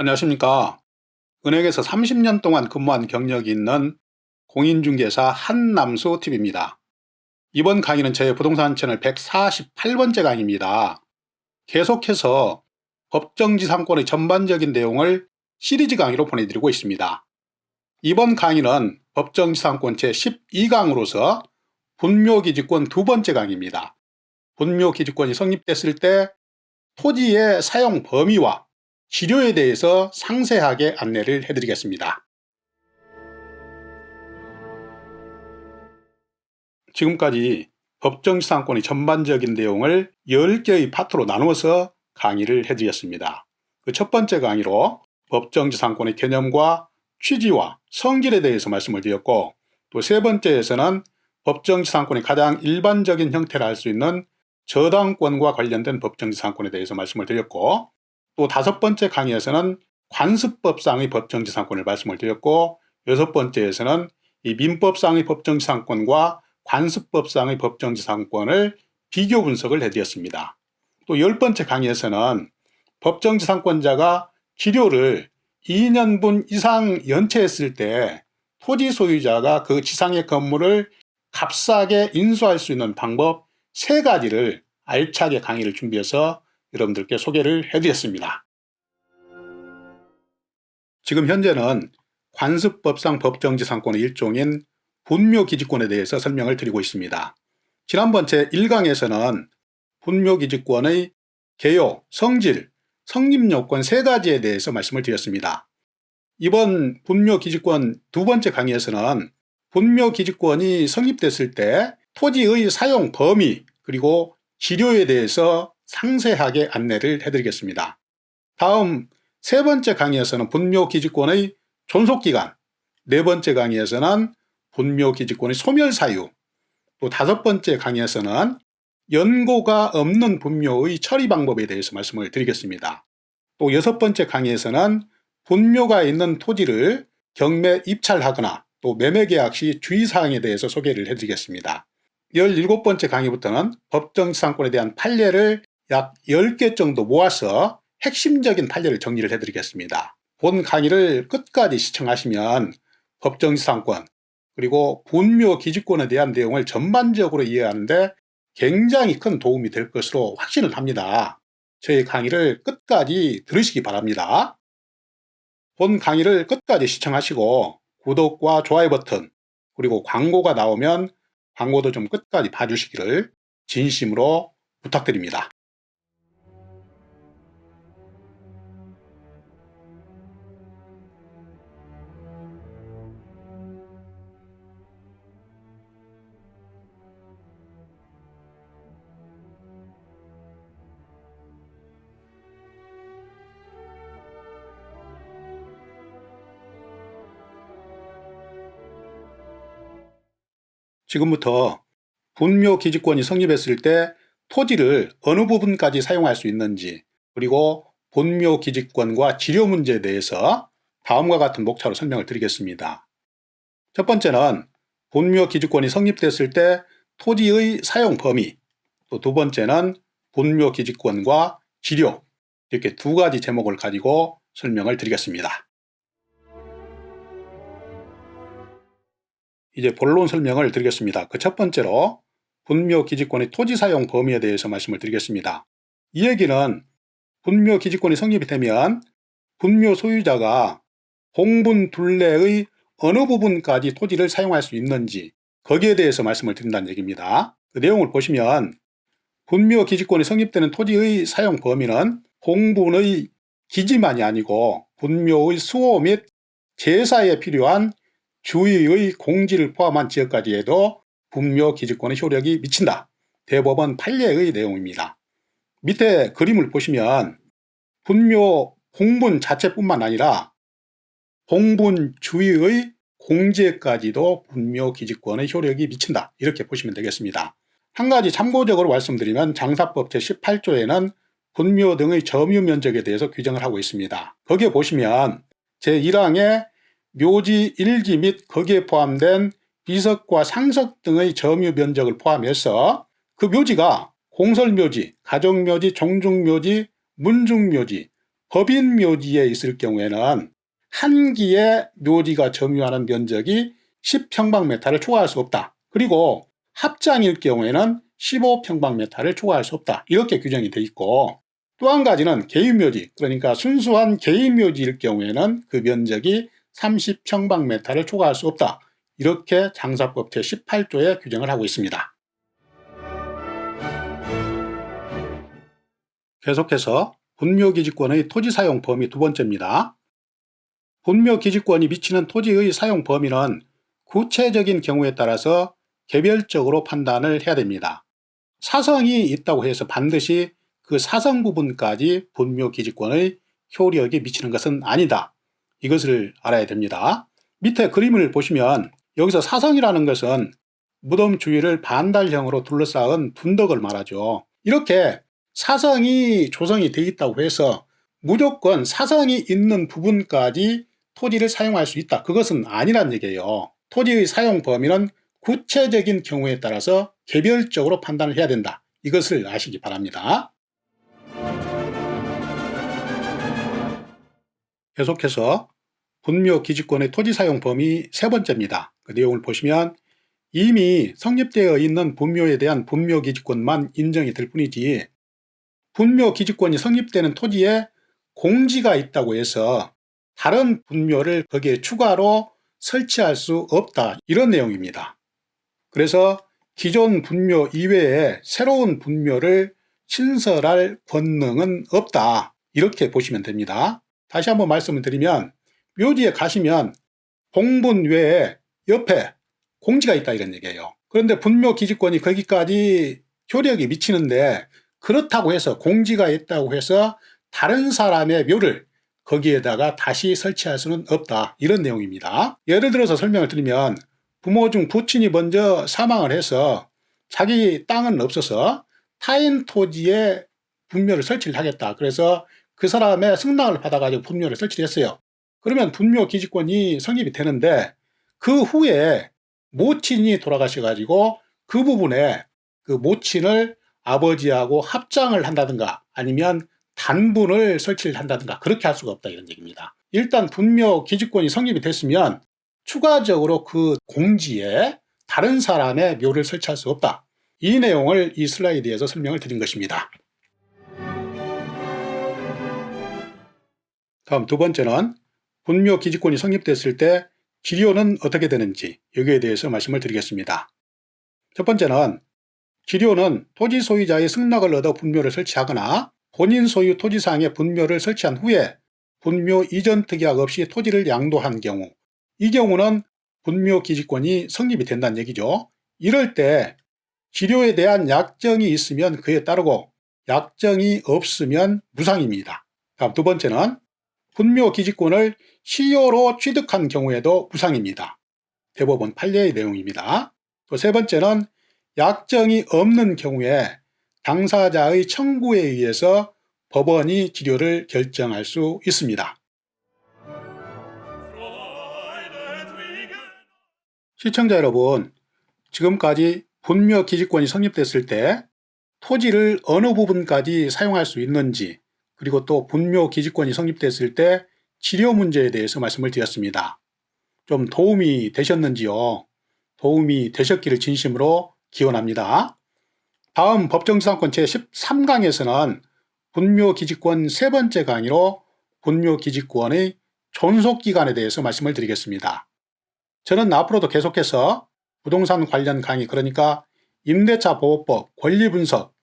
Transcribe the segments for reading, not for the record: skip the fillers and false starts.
안녕하십니까. 은행에서 30년 동안 근무한 경력이 있는 공인중개사 한남수 TV입니다. 이번 강의는 제 부동산 채널 148번째 강의입니다. 계속해서 법정지상권의 전반적인 내용을 시리즈 강의로 보내드리고 있습니다. 이번 강의는 법정지상권 제12강으로서 분묘기지권 두 번째 강의입니다. 분묘기지권이 성립됐을 때 토지의 사용 범위와 지료에 대해서 상세하게 안내를 해드리겠습니다. 지금까지 법정지상권의 전반적인 내용을 10개의 파트로 나누어서 강의를 해드렸습니다. 그 첫 번째 강의로 법정지상권의 개념과 취지와 성질에 대해서 말씀을 드렸고, 또 세 번째에서는 법정지상권의 가장 일반적인 형태를 할 수 있는 저당권과 관련된 법정지상권에 대해서 말씀을 드렸고, 또 다섯 번째 강의에서는 관습법상의 법정지상권을 말씀을 드렸고, 여섯 번째에서는 이 민법상의 법정지상권과 관습법상의 법정지상권을 비교 분석을 해드렸습니다. 또 10번째 강의에서는 법정지상권자가 기료를 2년분 이상 연체했을 때 토지 소유자가 그 지상의 건물을 값싸게 인수할 수 있는 방법 3가지를 알차게 강의를 준비해서 여러분들께 소개를 해드렸습니다. 지금 현재는 관습법상 법정지상권의 일종인 분묘기지권에 대해서 설명을 드리고 있습니다. 지난번 제1강에서는 분묘기지권의 개요, 성질, 성립요건 3가지에 대해서 말씀을 드렸습니다. 이번 분묘기지권 두 번째 강의에서는 분묘기지권이 성립됐을 때 토지의 사용 범위 그리고 지료에 대해서 상세하게 안내를 해드리겠습니다. 다음 세 번째 강의에서는 분묘기지권의 존속기간, 네 번째 강의에서는 분묘기지권의 소멸사유, 또 다섯 번째 강의에서는 연고가 없는 분묘의 처리 방법에 대해서 말씀을 드리겠습니다. 또 여섯 번째 강의에서는 분묘가 있는 토지를 경매 입찰하거나 또 매매계약 시 주의사항에 대해서 소개를 해드리겠습니다. 17번째 강의부터는 법정지상권에 대한 판례를 약 10개 정도 모아서 핵심적인 판례를 정리를 해드리겠습니다. 본 강의를 끝까지 시청하시면 법정지상권 그리고 분묘기지권에 대한 내용을 전반적으로 이해하는데 굉장히 큰 도움이 될 것으로 확신을 합니다. 저희 강의를 끝까지 들으시기 바랍니다. 본 강의를 끝까지 시청하시고 구독과 좋아요 버튼 그리고 광고가 나오면 광고도 좀 끝까지 봐주시기를 진심으로 부탁드립니다. 지금부터 분묘기지권이 성립했을 때 토지를 어느 부분까지 사용할 수 있는지 그리고 분묘기지권과 지료 문제에 대해서 다음과 같은 목차로 설명을 드리겠습니다. 첫 번째는 분묘기지권이 성립됐을 때 토지의 사용 범위, 또 두 번째는 분묘기지권과 지료, 이렇게 두 가지 제목을 가지고 설명을 드리겠습니다. 이제 본론 설명을 드리겠습니다. 그 첫 번째로 분묘기지권의 토지 사용 범위에 대해서 말씀을 드리겠습니다. 이 얘기는 분묘기지권이 성립이 되면 분묘 소유자가 공분 둘레의 어느 부분까지 토지를 사용할 수 있는지 거기에 대해서 말씀을 드린다는 얘기입니다. 그 내용을 보시면 분묘기지권이 성립되는 토지의 사용 범위는 공분의 기지만이 아니고 분묘의 수호 및 제사에 필요한 주의의 공지를 포함한 지역까지 해도 분묘기지권의 효력이 미친다. 대법원 판례의 내용입니다. 밑에 그림을 보시면 분묘 공분 자체뿐만 아니라 공분 주의의 공지에까지도 분묘기지권의 효력이 미친다. 이렇게 보시면 되겠습니다. 한 가지 참고적으로 말씀드리면 장사법 제18조에는 분묘 등의 점유 면적에 대해서 규정을 하고 있습니다. 거기에 보시면 제1항에 묘지 1기 및 거기에 포함된 비석과 상석 등의 점유 면적을 포함해서 그 묘지가 공설묘지, 가정묘지, 종중묘지, 문중묘지, 법인 묘지에 있을 경우에는 한 기의 묘지가 점유하는 면적이 10평방미터를 초과할 수 없다. 그리고 합장일 경우에는 15평방미터를 초과할 수 없다. 이렇게 규정이 되어 있고, 또 한 가지는 개인묘지, 그러니까 순수한 개인묘지일 경우에는 그 면적이 30평방미터를 초과할 수 없다. 이렇게 장사법 제18조에 규정을 하고 있습니다. 계속해서 분묘기지권의 토지사용 범위 두 번째입니다. 분묘기지권이 미치는 토지의 사용 범위는 구체적인 경우에 따라서 개별적으로 판단을 해야 됩니다. 사성이 있다고 해서 반드시 그 사성 부분까지 분묘기지권의 효력이 미치는 것은 아니다. 이것을 알아야 됩니다. 밑에 그림을 보시면 여기서 사성이라는 것은 무덤 주위를 반달형으로 둘러싸은 둔덕을 말하죠. 이렇게 사성이 조성이 되어 있다고 해서 무조건 사성이 있는 부분까지 토지를 사용할 수 있다. 그것은 아니란 얘기예요. 토지의 사용 범위는 구체적인 경우에 따라서 개별적으로 판단을 해야 된다. 이것을 아시기 바랍니다. 계속해서 분묘기지권의 토지사용 범위 세 번째입니다. 그 내용을 보시면 이미 성립되어 있는 분묘에 대한 분묘기지권만 인정이 될 뿐이지 분묘기지권이 성립되는 토지에 공지가 있다고 해서 다른 분묘를 거기에 추가로 설치할 수 없다. 이런 내용입니다. 그래서 기존 분묘 이외에 새로운 분묘를 신설할 권능은 없다. 이렇게 보시면 됩니다. 다시 한번 말씀을 드리면 묘지에 가시면 공분 외에 옆에 공지가 있다 이런 얘기예요. 그런데 분묘기지권이 거기까지 효력이 미치는데 그렇다고 해서 공지가 있다고 해서 다른 사람의 묘를 거기에다가 다시 설치할 수는 없다. 이런 내용입니다. 예를 들어서 설명을 드리면 부모 중 부친이 먼저 사망을 해서 자기 땅은 없어서 타인 토지에 분묘를 설치를 하겠다. 그래서 그 사람의 승낙을 받아가지고 분묘를 설치를 했어요. 그러면 분묘기지권이 성립이 되는데 그 후에 모친이 돌아가셔가지고 그 부분에 그 모친을 아버지하고 합장을 한다든가 아니면 단분을 설치를 한다든가 그렇게 할 수가 없다 이런 얘기입니다. 일단 분묘기지권이 성립이 됐으면 추가적으로 그 공지에 다른 사람의 묘를 설치할 수 없다. 이 내용을 이 슬라이드에서 설명을 드린 것입니다. 다음 두 번째는 분묘기지권이 성립됐을 때 기료는 어떻게 되는지 여기에 대해서 말씀을 드리겠습니다. 첫 번째는 기료는 토지 소유자의 승낙을 얻어 분묘를 설치하거나 본인 소유 토지상에 분묘를 설치한 후에 분묘 이전 특약 없이 토지를 양도한 경우, 이 경우는 분묘기지권이 성립이 된다는 얘기죠. 이럴 때 기료에 대한 약정이 있으면 그에 따르고 약정이 없으면 무상입니다. 다음 두 번째는 분묘기지권을 시효로 취득한 경우에도 무상입니다. 대법원 판례의 내용입니다. 또 세 번째는 약정이 없는 경우에 당사자의 청구에 의해서 법원이 기료를 결정할 수 있습니다. 시청자 여러분, 지금까지 분묘기지권이 성립됐을 때 토지를 어느 부분까지 사용할 수 있는지, 그리고 또 분묘기지권이 성립됐을 때 지료 문제에 대해서 말씀을 드렸습니다. 좀 도움이 되셨는지요? 도움이 되셨기를 진심으로 기원합니다. 다음 법정지상권 제13강에서는 분묘기지권 세 번째 강의로 분묘기지권의 존속기간에 대해서 말씀을 드리겠습니다. 저는 앞으로도 계속해서 부동산 관련 강의, 그러니까 임대차 보호법, 권리분석,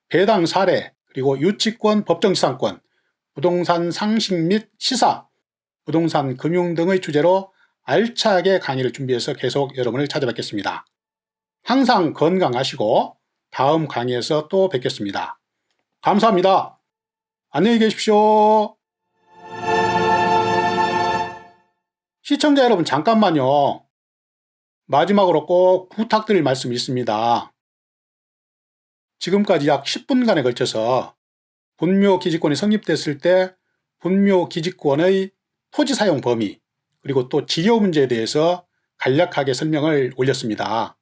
배당 사례, 그리고 유치권, 법정지상권, 부동산 상식 및 시사, 부동산 금융 등의 주제로 알차게 강의를 준비해서 계속 여러분을 찾아뵙겠습니다. 항상 건강하시고 다음 강의에서 또 뵙겠습니다. 감사합니다. 안녕히 계십시오. 시청자 여러분 잠깐만요. 마지막으로 꼭 부탁드릴 말씀이 있습니다. 지금까지 약 10분간에 걸쳐서 분묘기지권이 성립됐을 때 분묘기지권의 토지 사용 범위, 그리고 또 지료 문제에 대해서 간략하게 설명을 올렸습니다.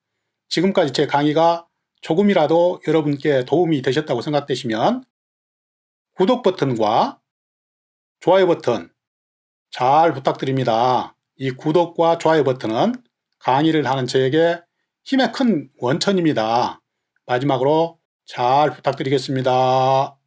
지금까지 제 강의가 조금이라도 여러분께 도움이 되셨다고 생각되시면 구독 버튼과 좋아요 버튼 잘 부탁드립니다. 이 구독과 좋아요 버튼은 강의를 하는 저에게 힘의 큰 원천입니다. 마지막으로 잘 부탁드리겠습니다.